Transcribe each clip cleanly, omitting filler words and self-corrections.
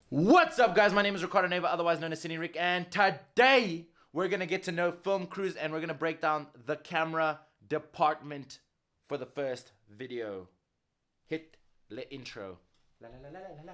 What's up, guys? My name is Ricardo Neiva, otherwise known as Cine Rick, and today we're gonna get to know film crews and we're gonna break down the camera department for the first video. Hit the intro. La, la, la, la, la, la.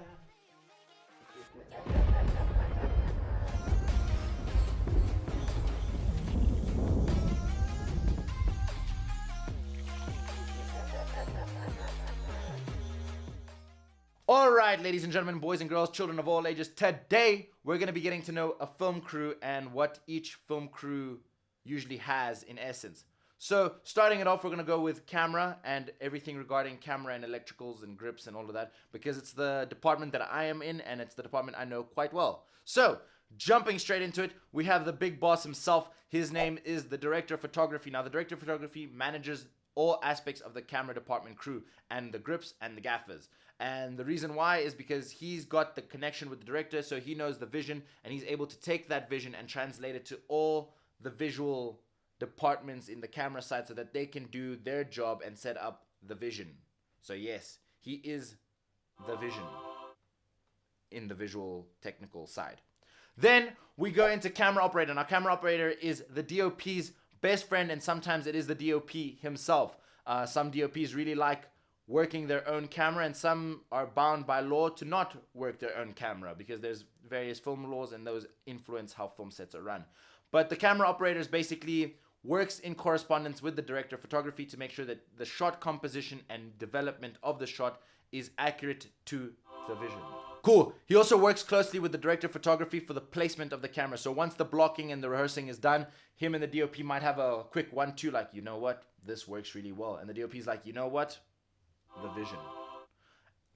Alright, ladies and gentlemen, boys and girls, children of all ages, today we're going to be getting to know a film crew and what each film crew usually has in essence. So, starting it off, we're going to go with camera and everything regarding camera and electricals and grips and all of that, because it's the department that I am in and it's the department I know quite well. So, jumping straight into it, we have the big boss himself. His name is the director of photography. Now, the director of photography manages all aspects of the camera department crew and the grips and the gaffers. And the reason why is because he's got the connection with the director, so he knows the vision and he's able to take that vision and translate it to all the visual departments in the camera side so that they can do their job and set up the vision. So yes, he is the vision in the visual technical side. Then we go into camera operator. Now, camera operator is the DOP's best friend, and sometimes it is the DOP himself. Some DOPs really like working their own camera, and some are bound by law to not work their own camera because there's various film laws and those influence how film sets are run. But the camera operators basically works in correspondence with the director of photography to make sure that the shot composition and development of the shot is accurate to the vision. Cool. He also works closely with the director of photography for the placement of the camera. So once the blocking and the rehearsing is done, him and the DOP might have a quick 1-2, like, you know what, this works really well. And the DOP's like, you know what, the vision.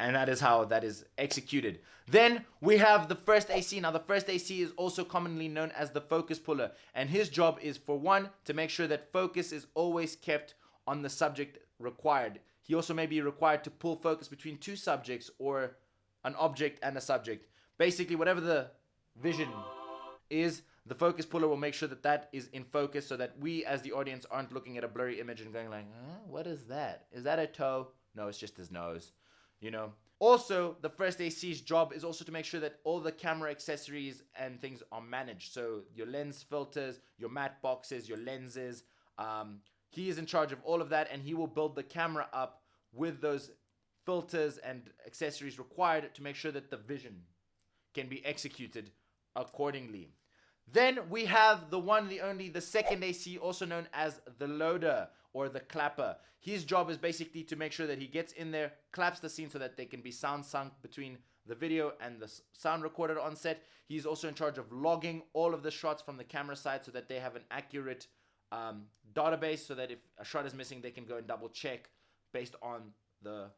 And that is how that is executed. Then we have the first AC. Now, the first AC is also commonly known as the focus puller. And his job is, for one, to make sure that focus is always kept on the subject required. He also may be required to pull focus between two subjects or an object and a subject. Basically, whatever the vision is, the focus puller will make sure that that is in focus so that we as the audience aren't looking at a blurry image and going like, what is that? Is that a toe? No, it's just his nose, you know. Also, the first AC's job is also to make sure that all the camera accessories and things are managed. So your lens filters, your matte boxes, your lenses. He is in charge of all of that, and he will build the camera up with those filters and accessories required to make sure that the vision can be executed accordingly. Then we have the one, the only, the second AC, also known as the loader or the clapper. His job is basically to make sure that he gets in there, claps the scene so that they can be sound sunk between the video and the sound recorded on set. He's also in charge of logging all of the shots from the camera side so that they have an accurate database, so that if a shot is missing, they can go and double check based on the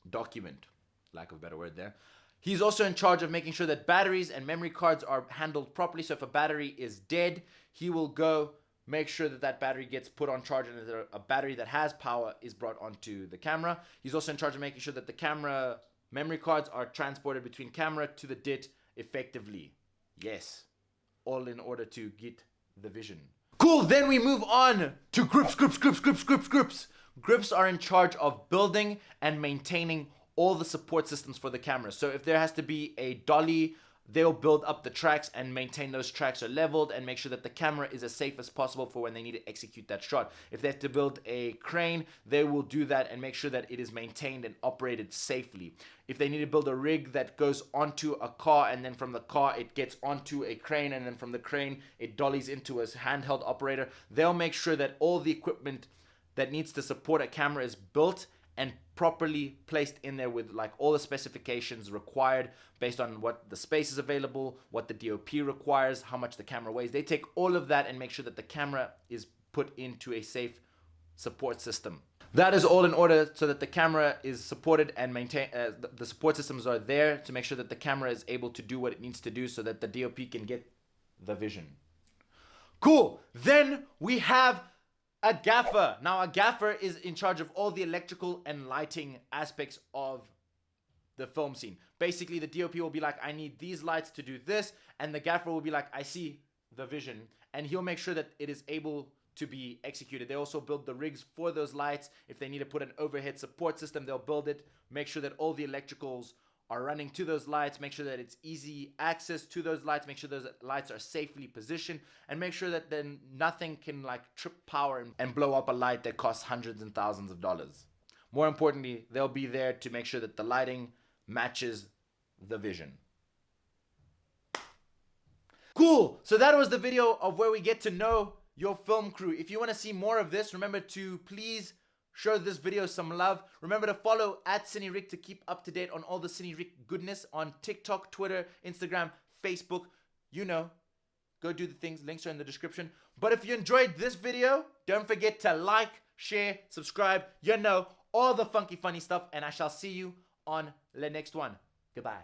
document, lack of a better word there. He's also in charge of making sure that batteries and memory cards are handled properly. So if a battery is dead, he will go make sure that that battery gets put on charge and that a battery that has power is brought onto the camera. He's also in charge of making sure that the camera memory cards are transported between camera to the DIT effectively. Yes, all in order to get the vision. Cool, then we move on to grips. Grips are in charge of building and maintaining all the support systems for the camera. So if there has to be a dolly, they'll build up the tracks and maintain those tracks are leveled and make sure that the camera is as safe as possible for when they need to execute that shot. If they have to build a crane, they will do that and make sure that it is maintained and operated safely. If they need to build a rig that goes onto a car and then from the car it gets onto a crane and then from the crane it dollies into a handheld operator, they'll make sure that all the equipment that needs to support a camera is built and properly placed in there with like all the specifications required based on what the space is available, what the DOP requires, how much the camera weighs. They take all of that and make sure that the camera is put into a safe support system. That is all in order so that the camera is supported and maintained. The support systems are there to make sure that the camera is able to do what it needs to do so that the DOP can get the vision. Cool. Then we have a gaffer. Now, a gaffer is in charge of all the electrical and lighting aspects of the film scene. Basically, the DOP will be like, I need these lights to do this, and the gaffer will be like, I see the vision, and he'll make sure that it is able to be executed. They also build the rigs for those lights. If they need to put an overhead support system, they'll build it, make sure that all the electricals are running to those lights. Make sure that it's easy access to those lights. Make sure those lights are safely positioned, and make sure that then nothing can like trip power and blow up a light that costs hundreds and thousands of dollars. More importantly, they'll be there to make sure that the lighting matches the vision. Cool. So that was the video of where we get to know your film crew. If you want to see more of this, remember to please show this video some love. Remember to follow @CineRick to keep up to date on all the CineRick goodness on TikTok, Twitter, Instagram, Facebook. You know, go do the things. Links are in the description. But if you enjoyed this video, don't forget to like, share, subscribe. You know, all the funky, funny stuff. And I shall see you on the next one. Goodbye.